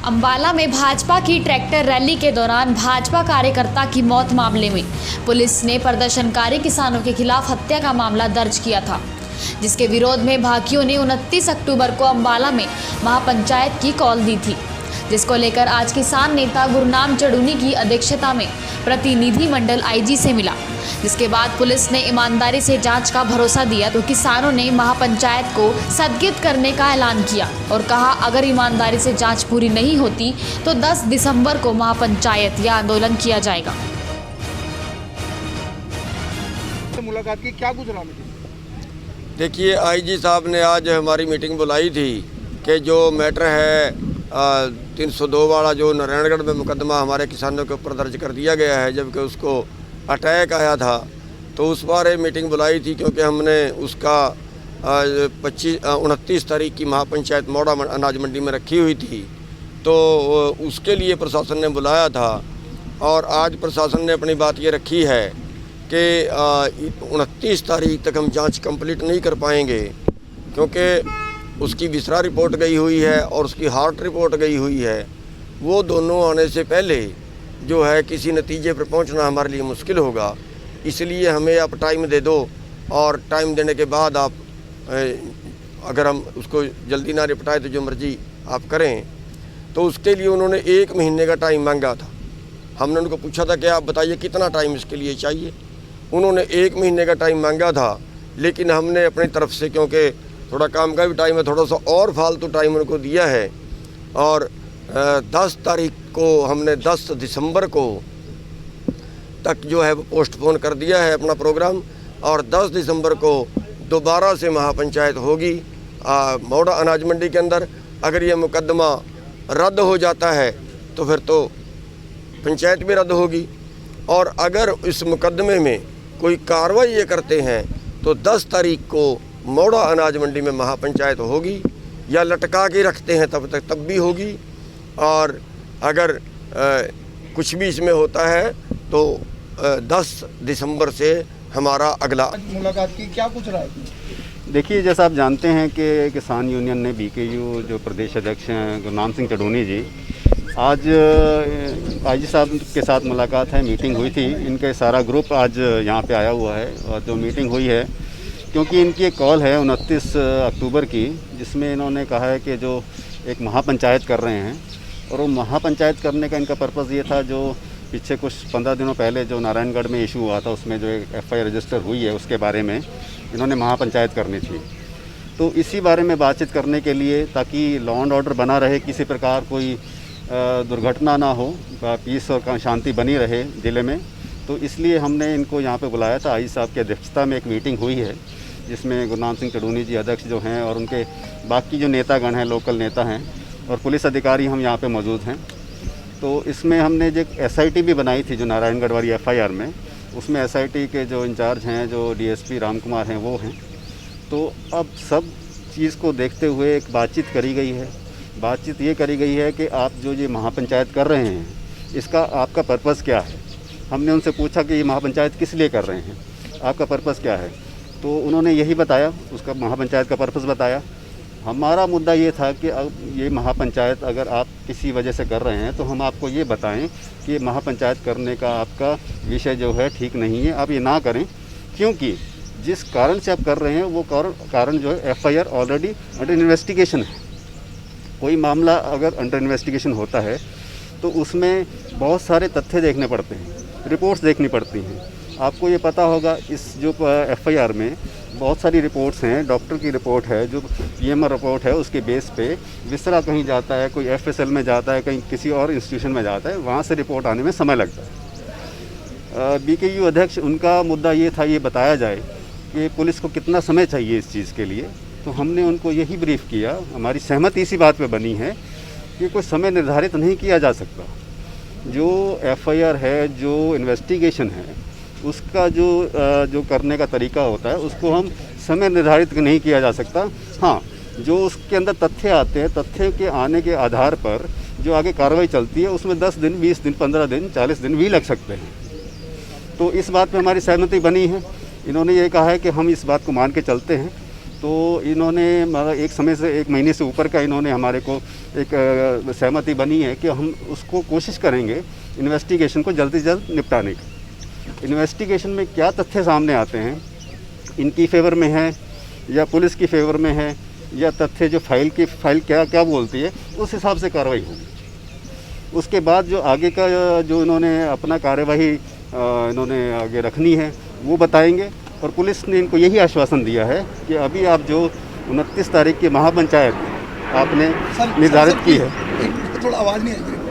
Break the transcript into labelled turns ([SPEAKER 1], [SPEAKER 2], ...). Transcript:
[SPEAKER 1] अंबाला में भाजपा की tractor rally के दौरान भाजपा कार्यकर्ता की मौत मामले में पुलिस ने प्रदर्शनकारी किसानों के खिलाफ हत्या का मामला दर्ज किया था, जिसके विरोध में भाकियों ने 29 अक्टूबर को अंबाला में महापंचायत की कॉल दी थी, जिसको लेकर आज किसान नेता गुरनाम चढ़ूनी की अध्यक्षता में प्रतिनिधि मंडल आईजी से मिला, जिसके बाद पुलिस ने ईमानदारी से जांच का भरोसा दिया तो किसानों ने महापंचायत को स्थगित करने का ऐलान किया और कहा अगर ईमानदारी से जांच पूरी नहीं होती तो 10 दिसंबर को महापंचायत या आंदोलन किया जाएगा।
[SPEAKER 2] मुलाकात की क्या गुजरा?
[SPEAKER 3] देखिए, आईजी साहब ने आज हमारी मीटिंग बुलाई थी कि जो मैटर है 302 वाला जो नारायणगढ़ में मुकदमा हमारे किसानों के ऊपर दर्ज कर दिया गया है, जबकि उसको अटैक आया था, तो उस बारे में मीटिंग बुलाई थी क्योंकि हमने उसका 29 तारीख की महापंचायत मौड़ा अनाज मंडी में रखी हुई थी, तो उसके लिए प्रशासन ने बुलाया था। और आज प्रशासन ने अपनी बात ये रखी है कि 29 तारीख तक हम जांच कंप्लीट नहीं कर पाएंगे क्योंकि उसकी विसरा रिपोर्ट गई हुई है और उसकी हार्ट रिपोर्ट गई हुई है। वो दोनों आने से पहले जो है किसी नतीजे पर पहुंचना हमारे लिए मुश्किल होगा, इसलिए हमें आप टाइम दे दो और टाइम देने के बाद आप अगर हम उसको जल्दी ना निपटाए तो जो मर्जी आप करें। तो उसके लिए उन्होंने 1 महीने का टाइम मांगा था। हमने उनको पूछा था कि आप बताइए कितना टाइम इसके लिए चाहिए। उन्होंने 1 महीने का टाइम मांगा था, लेकिन हमने अपनी तरफ से, क्योंकि थोड़ा काम का भी टाइम है, थोड़ा सा और फालतू टाइम उनको दिया है और 10 तारीख को हमने 10 दिसंबर को तक जो है वो पोस्टपोन कर दिया है अपना प्रोग्राम और 10 दिसंबर को दोबारा से महापंचायत होगी मौड़ा अनाज मंडी के अंदर। अगर ये मुकदमा रद्द हो जाता है तो फिर तो पंचायत भी रद्द होगी, और अगर इस मुकदमे में कोई कार्रवाई ये करते हैं तो 10 तारीख को मौड़ा अनाज मंडी में महापंचायत होगी, या लटका के रखते हैं तब भी होगी। और अगर कुछ भी इसमें होता है तो 10 दिसंबर से हमारा अगला
[SPEAKER 2] मुलाकात की क्या कुछ राय?
[SPEAKER 4] देखिए, जैसा आप जानते हैं कि किसान यूनियन ने बीकेयू जो प्रदेश अध्यक्ष हैं गुरनाम सिंह चढ़ूनी जी, आज आईजी साहब के साथ मुलाकात है, मीटिंग हुई थी। इनके सारा ग्रुप आज यहाँ पे आया हुआ है और जो मीटिंग हुई है क्योंकि इनकी एक कॉल है 29 अक्टूबर की, जिसमें इन्होंने कहा है कि जो एक महापंचायत कर रहे हैं, और वो महापंचायत करने का इनका पर्पज़ ये था जो पीछे कुछ 15 दिनों पहले जो नारायणगढ़ में इशू हुआ था उसमें जो एक FIR रजिस्टर हुई है उसके बारे में इन्होंने महापंचायत करनी थी। तो इसी बारे में बातचीत करने के लिए, ताकि लॉ एंड ऑर्डर बना रहे, किसी प्रकार कोई दुर्घटना ना हो, पीस और शांति बनी रहे ज़िले में, तो इसलिए हमने इनको यहाँ पे बुलाया था। आईजी साहब की अध्यक्षता में एक मीटिंग हुई है जिसमें गुरनाम सिंह चढ़ूनी जी अध्यक्ष जो हैं और उनके बाकी जो नेतागण हैं, लोकल नेता हैं और पुलिस अधिकारी हम यहाँ पे मौजूद हैं। तो इसमें हमने जो SIT भी बनाई थी जो नारायणगढ़ वाली FIR में, उसमें SIT के जो इंचार्ज हैं, जो DSP राम कुमार हैं, वो हैं। तो अब सब चीज़ को देखते हुए एक बातचीत करी गई है। बातचीत ये करी गई है कि आप जो ये महापंचायत कर रहे हैं इसका आपका पर्पज़ क्या है। हमने उनसे पूछा कि ये महापंचायत किस लिए कर रहे हैं, आपका पर्पज़ क्या है, तो उन्होंने यही बताया, उसका महापंचायत का पर्पज़ बताया। हमारा मुद्दा ये था कि अब ये महापंचायत अगर आप किसी वजह से कर रहे हैं तो हम आपको ये बताएं कि महापंचायत करने का आपका विषय जो है ठीक नहीं है, आप ये ना करें, क्योंकि जिस कारण से आप कर रहे हैं वो कारण जो है FIR ऑलरेडी अंडर इन्वेस्टिगेशन है। कोई मामला अगर अंडर इन्वेस्टिगेशन होता है तो उसमें बहुत सारे तथ्य देखने पड़ते हैं, रिपोर्ट्स देखनी पड़ती हैं। आपको ये पता होगा इस जो FIR में बहुत सारी रिपोर्ट्स हैं, डॉक्टर की रिपोर्ट है, जो PMR रिपोर्ट है, उसके बेस पे विसरा कहीं जाता है, कोई FSL में जाता है, कहीं किसी और इंस्टीट्यूशन में जाता है, वहाँ से रिपोर्ट आने में समय लगता है। BKU अध्यक्ष, उनका मुद्दा ये था ये बताया जाए कि पुलिस को कितना समय चाहिए इस चीज़ के लिए। तो हमने उनको यही ब्रीफ किया, हमारी सहमति इसी बात पर बनी है कि कोई समय निर्धारित नहीं किया जा सकता। जो FIR है, जो इन्वेस्टिगेशन है, उसका जो करने का तरीका होता है उसको हम समय निर्धारित नहीं किया जा सकता। हाँ, जो उसके अंदर तथ्य आते हैं, तथ्य के आने के आधार पर जो आगे कार्रवाई चलती है उसमें 10 दिन, 20 दिन, 15 दिन, 40 दिन भी लग सकते हैं। तो इस बात पे हमारी सहमति बनी है। इन्होंने ये कहा है कि हम इस बात को मान के चलते हैं तो इन्होंने मतलब एक समय से 1 महीने से ऊपर का इन्होंने हमारे को एक सहमति बनी है कि हम उसको कोशिश करेंगे इन्वेस्टिगेशन को जल्द से जल्द निपटाने की। इन्वेस्टिगेशन में क्या तथ्य सामने आते हैं, इनकी फेवर में है या पुलिस की फेवर में है, या तथ्य जो फाइल क्या क्या बोलती है, उस हिसाब से कार्रवाई होगी। उसके बाद जो आगे का जो इन्होंने अपना कार्यवाही इन्होंने आगे रखनी है वो बताएंगे। और पुलिस ने इनको यही आश्वासन दिया है कि अभी आप जो 29 तारीख की महापंचायत आपने निर्धारित की है।
[SPEAKER 2] थोड़ा आवाज़ नहीं आई।